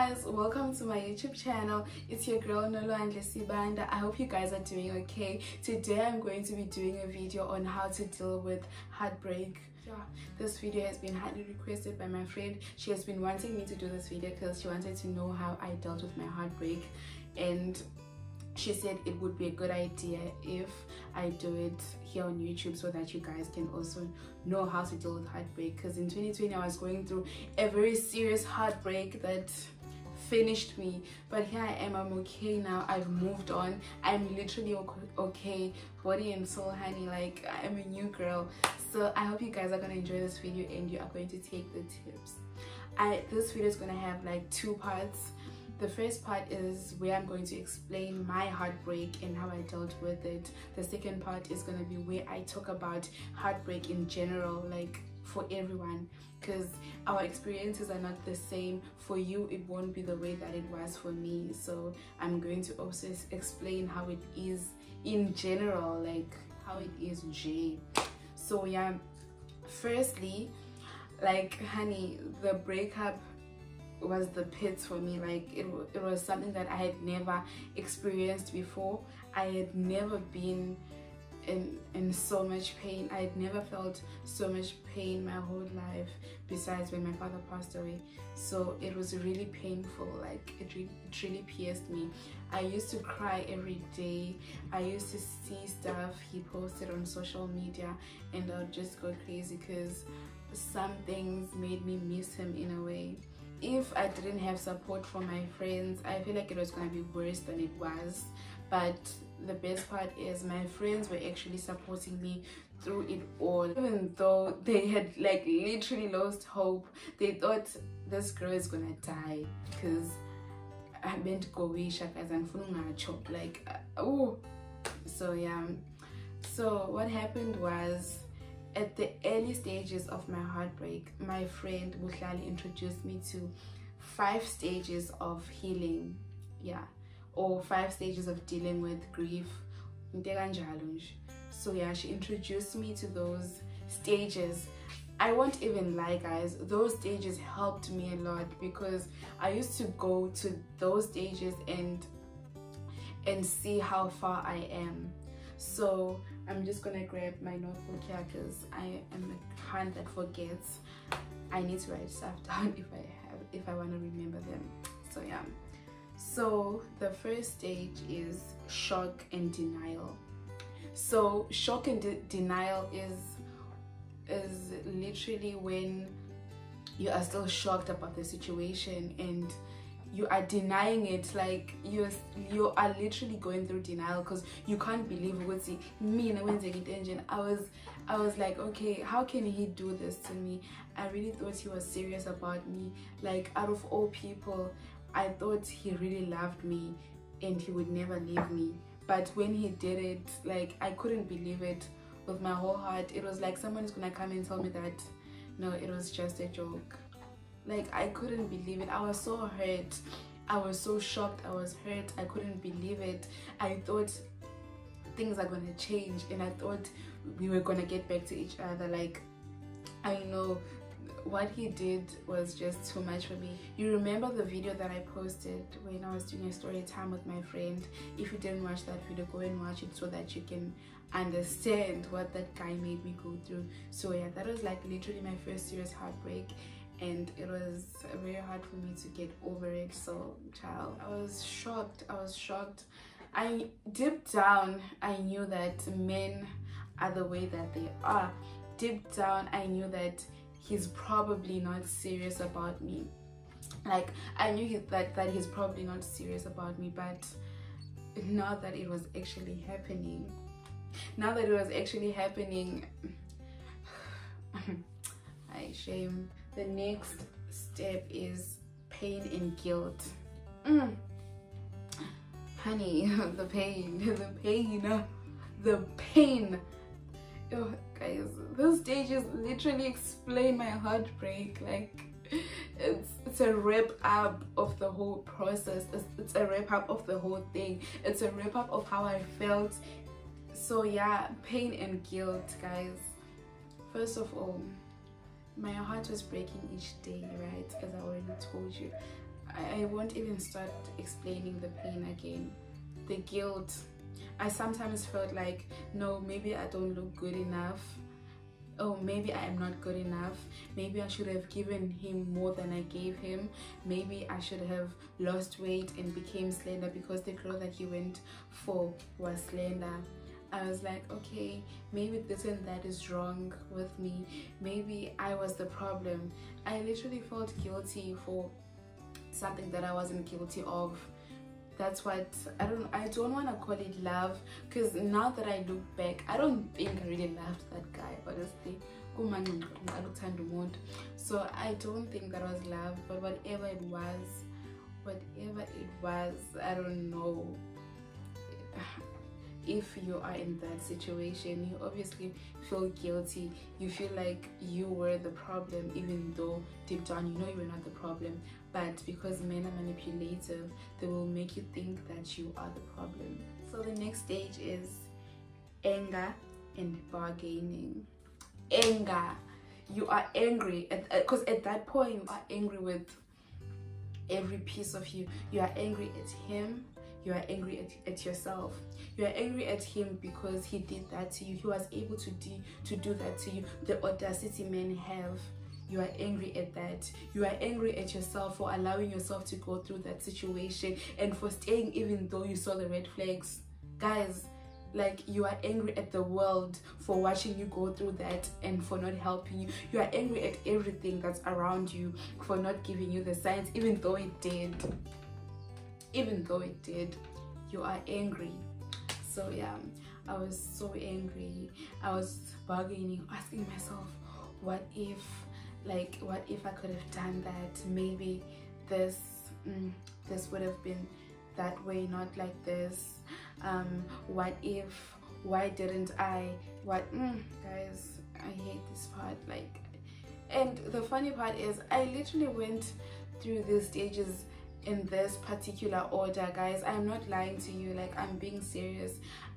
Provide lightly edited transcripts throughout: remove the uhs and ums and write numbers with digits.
guys, welcome to my YouTube channel. It's your girl Nolo and Lesibanda. I hope you guys are doing okay. Today I'm going to be doing a video on how to deal with heartbreak. This video has been highly requested by my friend. She has been wanting me to do this video because she wanted to know how I dealt with my heartbreak, and she said it would be a good idea if I do it here on YouTube so that you guys can also know how to deal with heartbreak, because in 2020 I was going through a very serious heartbreak that finished me, but here I am. I'm okay now. I've moved on. I'm literally okay, body and soul, honey. Like, I'm a new girl. So I hope you guys are gonna enjoy this video and you are going to take the tips. This video is gonna have like two parts. The first part is where I'm going to explain my heartbreak and how I dealt with it. The second part is going to be where I talk about heartbreak in general, like for everyone, because our experiences are not the same. For you, it won't be the way that it was for me. So I'm going to also explain how it is in general, like how it is J. So yeah, firstly, like, honey, the breakup was the pits for me. Like, it was something that I had never experienced before. I had never been in so much pain. I had never felt so much pain my whole life, besides when my father passed away. So it was really painful. Like, it really pierced me. I used to cry every day. I used to see stuff he posted on social media and I would just go crazy because some things made me miss him in a way. If I didn't have support from my friends, I feel like it was going to be worse than it was. But the best part is my friends were actually supporting me through it all. Even though they had like literally lost hope, they thought this girl is gonna die because I meant to go wish like, oh. So yeah, so what happened was, at the early stages of my heartbreak, my friend Buhlali introduced me to 5 stages of healing, yeah, or 5 stages of dealing with grief. So yeah, she introduced me to those stages. I won't even lie, guys, those stages helped me a lot because I used to go to those stages and see how far I am. So I'm just gonna grab my notebook here because I am a hand that forgets. I need to write stuff down if I want to remember them. So yeah, so the first stage is shock and denial. So shock and denial is literally when you are still shocked about the situation and you are denying it. Like, you are literally going through denial because you can't believe what's me. I was like, okay, how can he do this to me? I really thought he was serious about me. Like, out of all people, I thought he really loved me and he would never leave me. But when he did it, like, I couldn't believe it with my whole heart. It was like someone is gonna come and tell me that no, it was just a joke. Like, I couldn't believe it. I was so hurt. I was so shocked. I was hurt. I couldn't believe it. I thought things are gonna change and I thought we were gonna get back to each other. Like, I know what he did was just too much for me. You remember the video that I posted when I was doing a story time with my friend? If you didn't watch that video, go and watch it so that you can understand what that guy made me go through. So yeah, that was like literally my first serious heartbreak, and it was very hard for me to get over it. So child, I was shocked. Deep down I knew that men are the way that they are. Deep down I knew that he's probably not serious about me. Like, I knew that he's probably not serious about me, but now that it was actually happening, I shame. The next step is pain and guilt. Honey, the pain. Oh, guys, those stages literally explain my heartbreak. Like, it's a wrap up of the whole process. It's a wrap up of the whole thing. It's a wrap up of how I felt. So yeah, pain and guilt, guys. First of all, my heart was breaking each day, right? As I already told you, I won't even start explaining the pain again. The guilt. I sometimes felt like, no, maybe I don't look good enough. Oh, maybe I am not good enough. Maybe I should have given him more than I gave him. Maybe I should have lost weight and became slender because the girl that he went for was slender. I was like, okay, maybe this and that is wrong with me. Maybe I was the problem. I literally felt guilty for something that I wasn't guilty of. That's what I don't want to call it love, because now that I look back, I don't think I really loved that guy, honestly. So I don't think that was love, but whatever it was, I don't know. If you are in that situation, you obviously feel guilty. You feel like you were the problem, even though deep down you know you were not the problem. But because men are manipulative, they will make you think that you are the problem. So the next stage is anger and bargaining. Anger. You are angry because at that point you are angry with every piece of you. You are angry at him. You are angry at yourself. You are angry at him because he did that to you. He was able to do that to you. The audacity men have. You are angry at that. You are angry at yourself for allowing yourself to go through that situation and for staying even though you saw the red flags. Guys, like, you are angry at the world for watching you go through that and for not helping you. You are angry at everything that's around you for not giving you the signs, even though it did. Even though it did, you are angry. So yeah, I was so angry. I was bargaining, asking myself, what if I could have done that? Maybe this would have been that way, not like this. What if? Why didn't I? Guys, I hate this part. Like, and the funny part is, I literally went through these stages in this particular order, guys. I'm not lying to you, like, I'm being serious.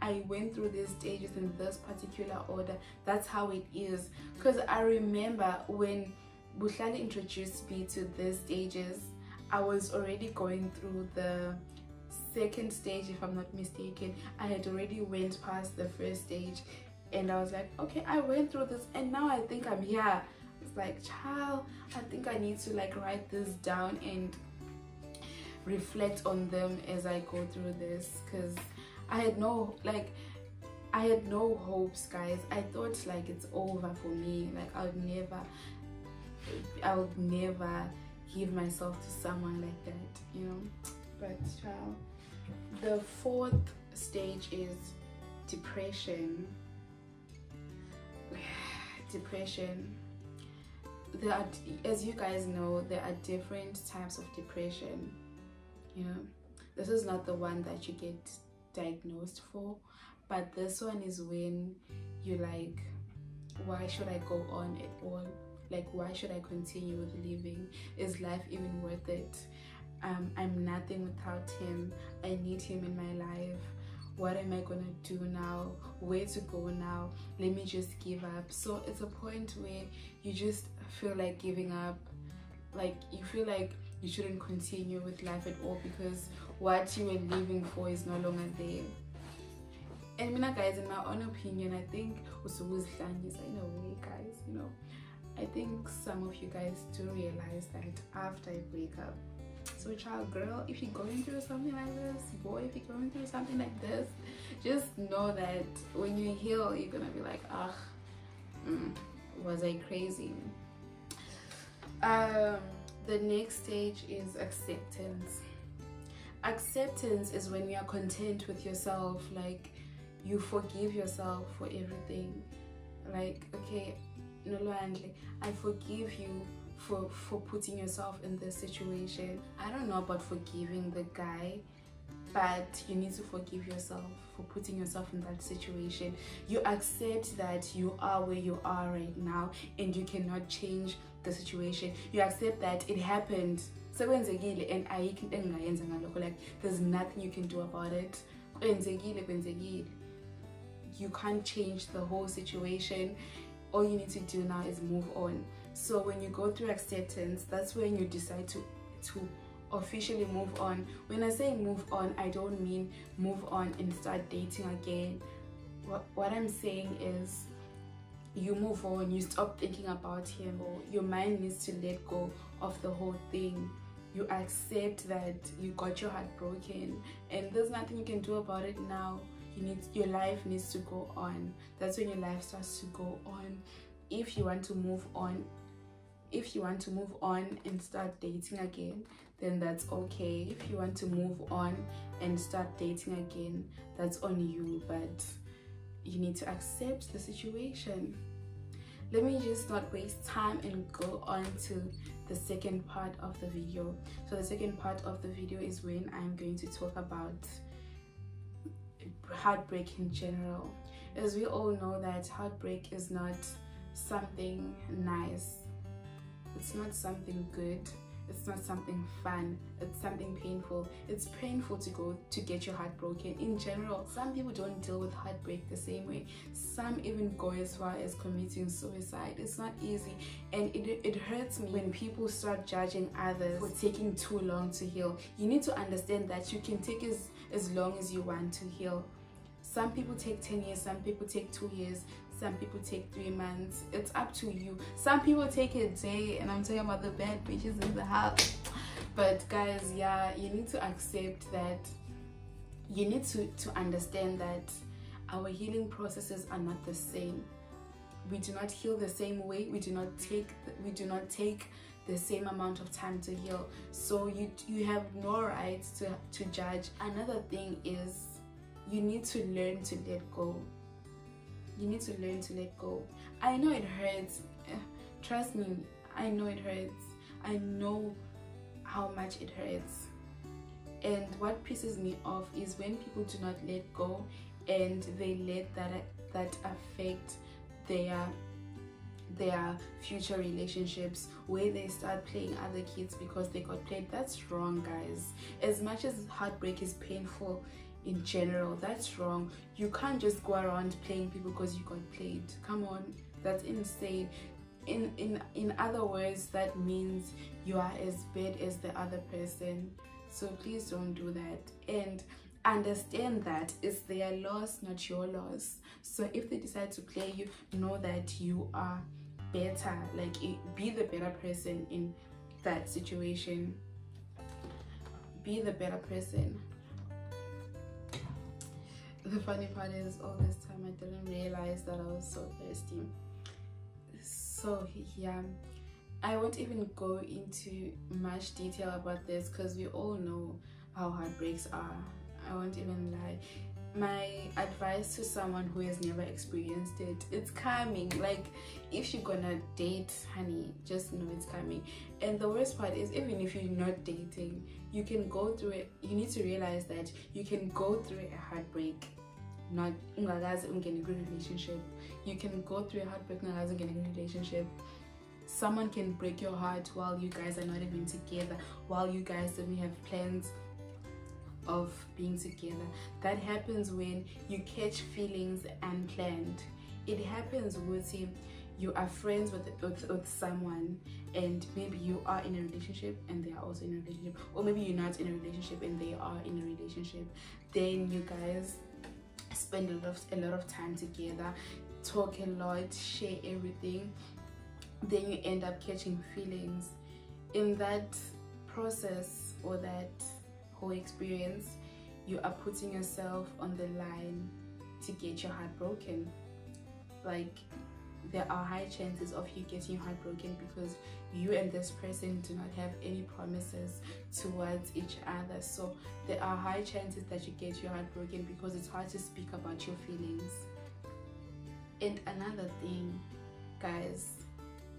I went through these stages in this particular order. That's how it is. Because I remember when Buhlali introduced me to these stages, I was already going through the second stage, if I'm not mistaken. I had already went past the first stage and I was like, okay, I went through this and now I think I'm here. It's like, child, I think I need to like write this down and reflect on them as I go through this, because I had no hopes, guys. I thought like it's over for me, like I would never give myself to someone like that, you know. But child, the fourth stage is depression. Depression. There are, as you guys know, there are different types of depression. You know, this is not the one that you get diagnosed for, but this one is when you're like, why should I go on at all? Like, why should I continue with living? Is life even worth it? I'm nothing without him. I need him in my life. What am I gonna do now? Where to go now? Let me just give up. So it's a point where you just feel like giving up. Like, you feel like you shouldn't continue with life at all because what you were living for is no longer there. And Mina, guys, in my own opinion, I think in a way, guys, you know, I think some of you guys do realize that after a breakup. So child, girl, if you're going through something like this, boy, if you're going through something like this, just know that when you heal, you're gonna be like, was I crazy? The next stage is acceptance. Acceptance is when you are content with yourself, like you forgive yourself for everything. Like, okay, Nolwandle, I forgive you for putting yourself in this situation. I don't know about forgiving the guy, but you need to forgive yourself for putting yourself in that situation. You accept that you are where you are right now and you cannot change the situation. You accept that it happened, and like there's nothing you can do about it. You can't change the whole situation. All you need to do now is move on. So when you go through acceptance, that's when you decide to officially move on. When I say move on, I don't mean move on and start dating again. What I'm saying is you move on, you stop thinking about him, or your mind needs to let go of the whole thing. You accept that you got your heart broken and there's nothing you can do about it now. Your life needs to go on. That's when your life starts to go on. If you want to move on, and start dating again, then that's okay. If you want to move on and start dating again, that's on you, but you need to accept the situation. Let me just not waste time and go on to the second part of the video. So the second part of the video is when I'm going to talk about heartbreak in general. As we all know that heartbreak is not something nice, it's not something good, it's not something fun, it's something painful. It's painful to get your heart broken in general. Some people don't deal with heartbreak the same way. Some even go as far as committing suicide. It's not easy, and it hurts me when people start judging others for taking too long to heal. You need to understand that you can take as long as you want to heal. Some people take 10 years, some people take 2 years, some people take 3 months. It's up to you. Some people take a day, and I'm talking about the bad bitches in the house. But guys, yeah, you need to accept that. You need to understand that our healing processes are not the same. We do not heal the same way. We do not take the same amount of time to heal. So you have no right to judge. Another thing is you need to learn to let go. You need to learn to let go. I know it hurts. Trust me, I know it hurts. I know how much it hurts. And what pisses me off is when people do not let go and they let that affect their future relationships, where they start playing other kids because they got played. That's wrong, guys. As much as heartbreak is painful in general, that's wrong. You can't just go around playing people because you got played. Come on, that's insane. In other words, that means you are as bad as the other person. So please don't do that, and understand that it's their loss, not your loss. So if they decide to play you, know that you are better. Like, be the better person in that situation. Be the better person. The funny part is, all this time I didn't realize that I was so thirsty. So yeah, I won't even go into much detail about this because we all know how heartbreaks are. I won't even lie. My advice to someone who has never experienced it, it's coming. Like, if you're gonna date, honey, just know it's coming. And the worst part is, even if you're not dating, you can go through it. You need to realize that you can go through a heartbreak, not in a good relationship. You can go through a heartbreak in a good relationship. Someone can break your heart while you guys are not even together, while you guys don't have plans of being together. That happens when you catch feelings unplanned. It happens with you are friends with someone, and maybe you are in a relationship and they are also in a relationship, or maybe you're not in a relationship and they are in a relationship. Then you guys spend a lot of time together, talk a lot, share everything. Then you end up catching feelings. In that process, or that whole experience, you are putting yourself on the line to get your heart broken. Like, there are high chances of you getting your heart broken because you and this person do not have any promises towards each other. So there are high chances that you get your heart broken because it's hard to speak about your feelings. And another thing, guys,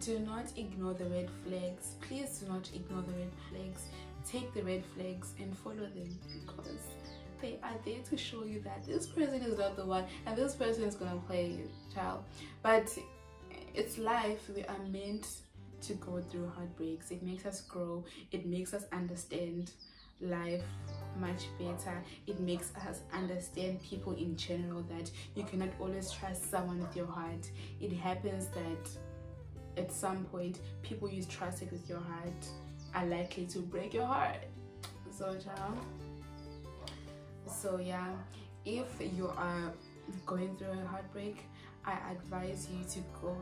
do not ignore the red flags. Please do not ignore the red flags. Take the red flags and follow them, because they are there to show you that this person is not the one and this person is gonna play you, child. But it's life. We are meant to go through heartbreaks. It makes us grow. It makes us understand life much better. It makes us understand people in general, that you cannot always trust someone with your heart. It happens that at some point, people you trusted with your heart are likely to break your heart. So yeah, if you are going through a heartbreak, I advise you to go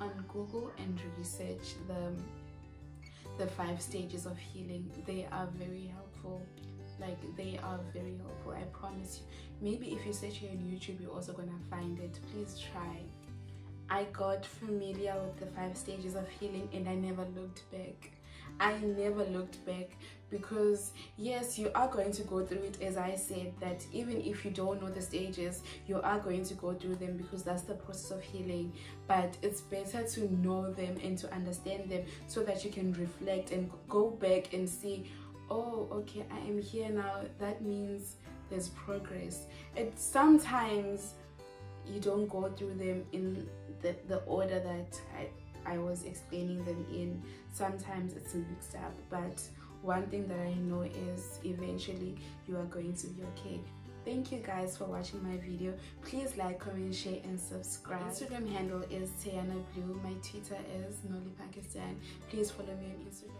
on Google and research the 5 stages of healing. They are very helpful. Like, they are very helpful, I promise you. Maybe if you search here on YouTube, you're also gonna find it. Please try. I got familiar with the 5 stages of healing and I never looked back. I never looked back, because yes, you are going to go through it. As I said, that even if you don't know the stages, you are going to go through them, because that's the process of healing. But it's better to know them and to understand them, so that you can reflect and go back and see, oh, okay, I am here now. That means there's progress. Sometimes you don't go through them in the order that I was explaining them in. Sometimes it's mixed up, but one thing that I know is eventually you are going to be okay. Thank you guys for watching my video. Please like, comment, share and subscribe. My Instagram handle is Tayana Blue. My Twitter is Noli Pakistan. Please follow me on Instagram.